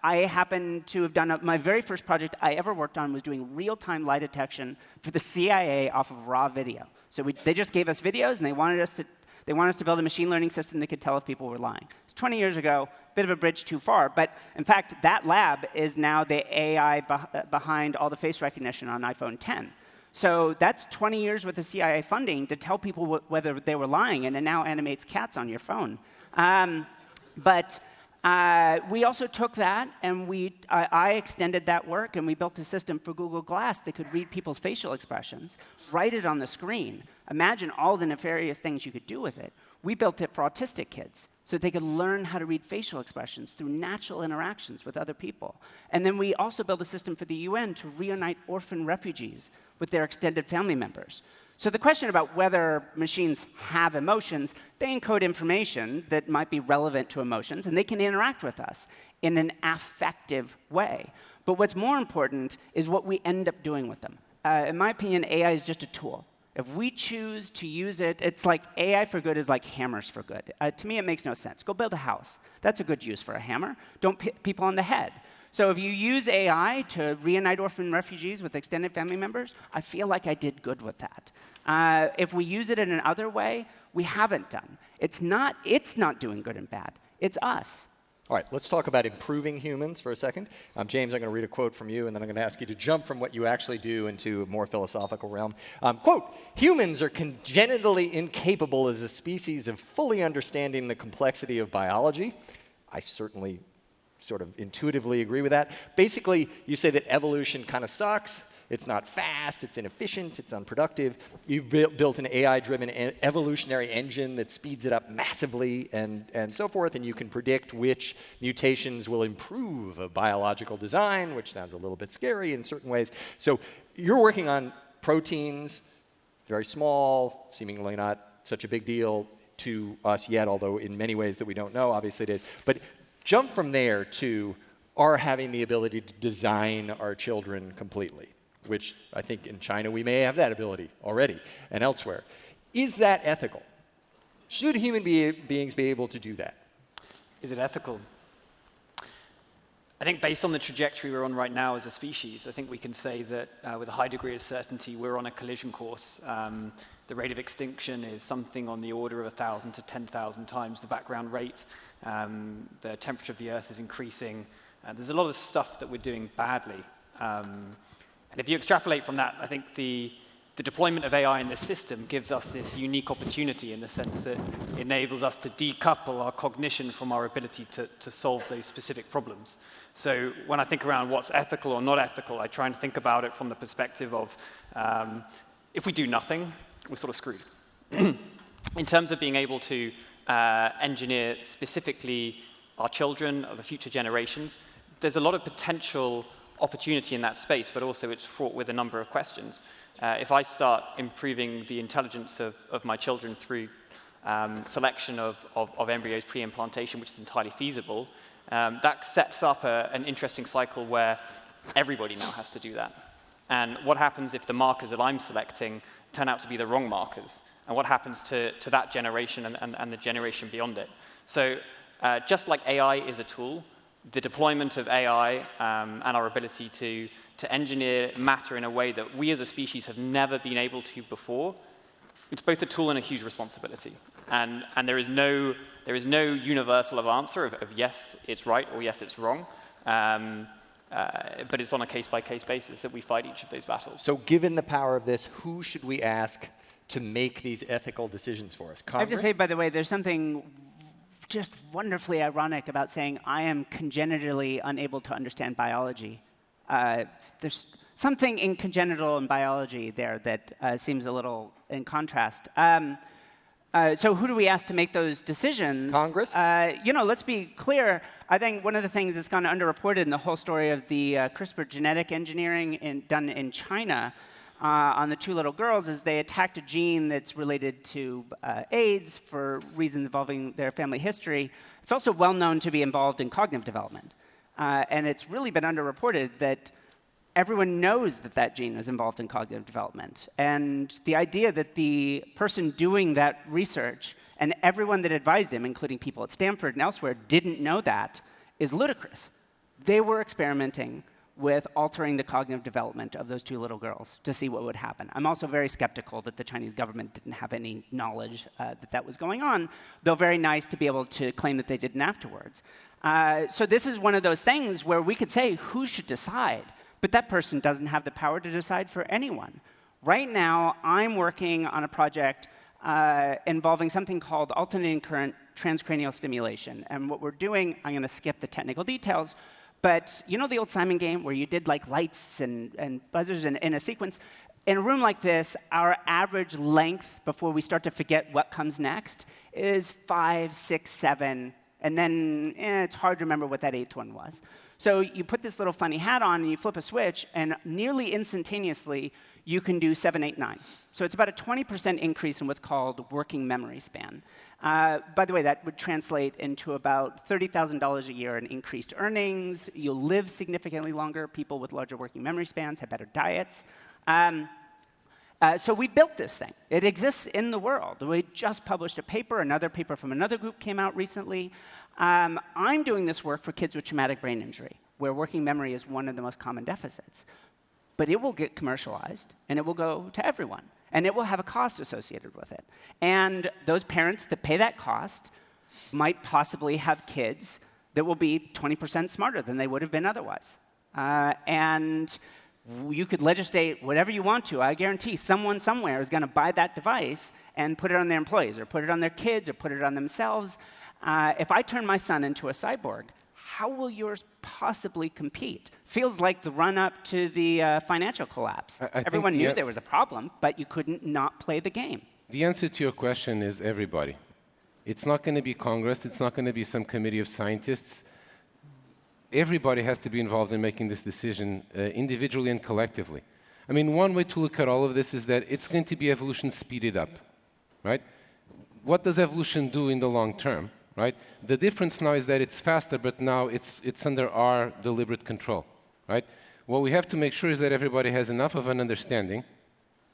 I happen to have done my very first project I ever worked on was doing real-time lie detection for the CIA off of raw video. So they just gave us videos, and they wanted us to build a machine learning system that could tell if people were lying. It's 20 years ago, bit of a bridge too far. But in fact, that lab is now the AI behind all the face recognition on iPhone 10. So that's 20 years worth of CIA funding to tell people whether they were lying, and it now animates cats on your phone. We also took that, and I extended that work, and we built a system for Google Glass that could read people's facial expressions, write it on the screen. Imagine all the nefarious things you could do with it. We built it for autistic kids, so that they could learn how to read facial expressions through natural interactions with other people. And then we also built a system for the UN to reunite orphan refugees with their extended family members. So the question about whether machines have emotions, they encode information that might be relevant to emotions, and they can interact with us in an affective way. But what's more important is what we end up doing with them. In my opinion, AI is just a tool. If we choose to use it, it's like AI for good is like hammers for good. To me, it makes no sense. Go build a house. That's a good use for a hammer. Don't hit people on the head. So if you use AI to reunite orphan refugees with extended family members, I feel like I did good with that. If we use it in another way, we haven't done. It's not doing good and bad. It's us. All right, let's talk about improving humans for a second. James, I'm going to read a quote from you, and then I'm going to ask you to jump from what you actually do into a more philosophical realm. Quote, humans are congenitally incapable as a species of fully understanding the complexity of biology. I certainly sort of intuitively agree with that. Basically, you say that evolution kind of sucks. It's not fast, it's inefficient, it's unproductive. You've built an AI-driven evolutionary engine that speeds it up massively and so forth, and you can predict which mutations will improve a biological design, which sounds a little bit scary in certain ways. So you're working on proteins, very small, seemingly not such a big deal to us yet, although in many ways that we don't know, obviously it is. But jump from there to our having the ability to design our children completely, which I think in China we may have that ability already and elsewhere. Is that ethical? Should human beings be able to do that? Is it ethical? I think based on the trajectory we're on right now as a species, I think we can say that with a high degree of certainty, we're on a collision course. The rate of extinction is something on the order of 1,000 to 10,000 times the background rate. The temperature of the Earth is increasing. There's a lot of stuff that we're doing badly. And if you extrapolate from that, I think the deployment of AI in this system gives us this unique opportunity in the sense that it enables us to decouple our cognition from our ability to solve those specific problems. So when I think around what's ethical or not ethical, I try and think about it from the perspective of if we do nothing, we're sort of screwed. In terms of being able to engineer specifically our children or the future generations, there's a lot of potential opportunity in that space, but also it's fraught with a number of questions. If I start improving the intelligence of my children through selection of embryos pre-implantation, which is entirely feasible, that sets up an interesting cycle where everybody now has to do that. And what happens if the markers that I'm selecting turn out to be the wrong markers? And what happens to that generation and the generation beyond it? So just like AI is a tool, the deployment of AI and our ability to engineer matter in a way that we as a species have never been able to before, it's both a tool and a huge responsibility. And there is no universal answer of yes, it's right, or yes, it's wrong. But it's on a case-by-case basis that we fight each of those battles. So given the power of this, who should we ask to make these ethical decisions for us? Congress? I have to say, by the way, there's something just wonderfully ironic about saying I am congenitally unable to understand biology. There's something in congenital and biology there that seems a little in contrast. So who do we ask to make those decisions? Congress? Let's be clear. I think one of the things that's gone underreported in the whole story of the CRISPR genetic engineering done in China on the two little girls is they attacked a gene that's related to AIDS for reasons involving their family history. It's also well known to be involved in cognitive development. And it's really been underreported that everyone knows that that gene is involved in cognitive development. And the idea that the person doing that research and everyone that advised him, including people at Stanford and elsewhere, didn't know that is ludicrous. They were experimenting with altering the cognitive development of those two little girls to see what would happen. I'm also very skeptical that the Chinese government didn't have any knowledge that that was going on, though very nice to be able to claim that they didn't afterwards. So this is one of those things where we could say, who should decide? But that person doesn't have the power to decide for anyone. Right now, I'm working on a project involving something called alternating current transcranial stimulation. And what we're doing, I'm going to skip the technical details, but you know the old Simon game where you did like lights and buzzers in a sequence? In a room like this, our average length before we start to forget what comes next is 5, 6, 7, and then it's hard to remember what that 8th one was. So you put this little funny hat on and you flip a switch, and nearly instantaneously, you can do 7, 8, 9. So it's about a 20% increase in what's called working memory span. By the way, that would translate into about $30,000 a year in increased earnings. You'll live significantly longer. People with larger working memory spans have better diets. So we built this thing. It exists in the world. We just published a paper. Another paper from another group came out recently. I'm doing this work for kids with traumatic brain injury, where working memory is one of the most common deficits. But it will get commercialized, and it will go to everyone. And it will have a cost associated with it. And those parents that pay that cost might possibly have kids that will be 20% smarter than they would have been otherwise. And you could legislate whatever you want to. I guarantee someone somewhere is going to buy that device and put it on their employees, or put it on their kids, or put it on themselves. If I turn my son into a cyborg, how will yours possibly compete? Feels like the run-up to the financial collapse. Everyone knew there was a problem, but you couldn't not play the game. The answer to your question is everybody. It's not going to be Congress. It's not going to be some committee of scientists. Everybody has to be involved in making this decision individually and collectively. I mean, one way to look at all of this is that it's going to be evolution speeded up, right? What does evolution do in the long term? Right? The difference now is that it's faster, but now it's under our deliberate control. Right? What we have to make sure is that everybody has enough of an understanding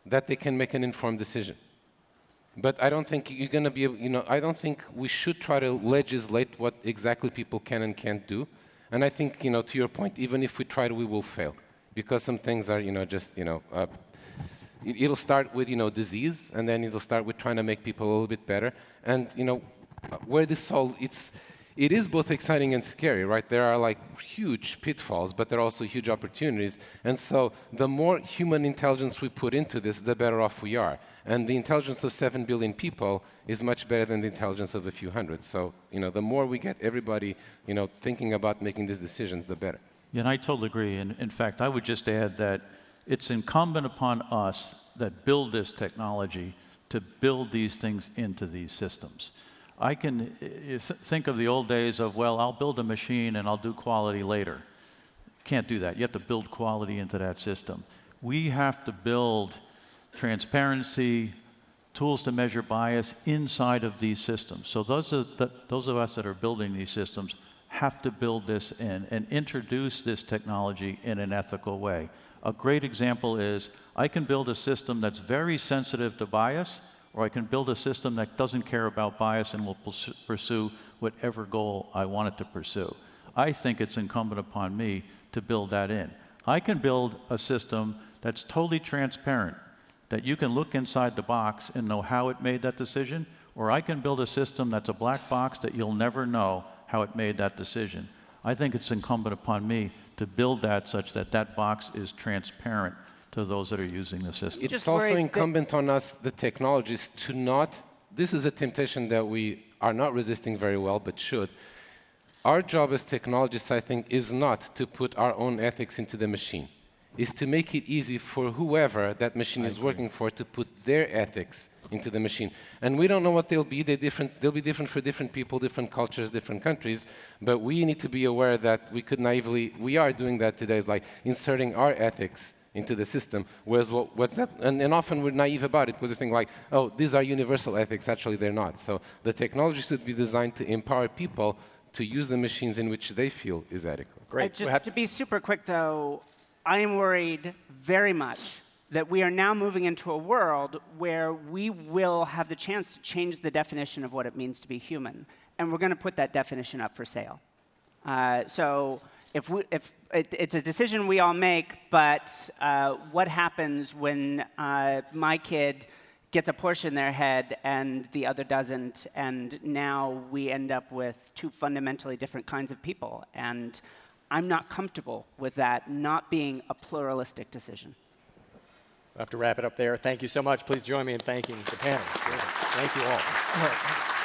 that they can make an informed decision. But I don't think you're going to be able, I don't think we should try to legislate what exactly people can and can't do. And I think, to your point, even if we try to, we will fail. Because some things are, it'll start with, disease, and then it'll start with trying to make people a little bit better. And, where this all, it is both exciting and scary, right? There are like huge pitfalls, but there are also huge opportunities. And so the more human intelligence we put into this, the better off we are. And the intelligence of 7 billion people is much better than the intelligence of a few hundred. So, the more we get everybody, thinking about making these decisions, the better. Yeah, and I totally agree. And in fact, I would just add that it's incumbent upon us that build this technology to build these things into these systems. I can think of the old days of, well, I'll build a machine and I'll do quality later. Can't do that. You have to build quality into that system. We have to build transparency, tools to measure bias inside of these systems. So those of us that are building these systems have to build this in and introduce this technology in an ethical way. A great example is I can build a system that's very sensitive to bias, or I can build a system that doesn't care about bias and will pursue whatever goal I want it to pursue. I think it's incumbent upon me to build that in. I can build a system that's totally transparent, that you can look inside the box and know how it made that decision, or I can build a system that's a black box that you'll never know how it made that decision. I think it's incumbent upon me to build that such that that box is transparent to those that are using the system. It's also incumbent on us, the technologists, to not, this is a temptation that we are not resisting very well, but should. Our job as technologists, I think, is not to put our own ethics into the machine. Is to make it easy for whoever that machine is working for to put their ethics into the machine. And we don't know what they'll be. They'll be different for different people, different cultures, different countries. But we need to be aware that we are doing that today, is like inserting our ethics into the system. Whereas what's that? And often we're naive about it because we think like, oh, these are universal ethics. Actually, they're not. So the technology should be designed to empower people to use the machines in which they feel is adequate. Great. Just to be super quick, though, I am worried very much that we are now moving into a world where we will have the chance to change the definition of what it means to be human. And we're going to put that definition up for sale. So if it's a decision we all make, but what happens when my kid gets a Porsche in their head and the other doesn't, and now we end up with two fundamentally different kinds of people. And I'm not comfortable with that not being a pluralistic decision. I have to wrap it up there. Thank you so much. Please join me in thanking the panel. Thank you all.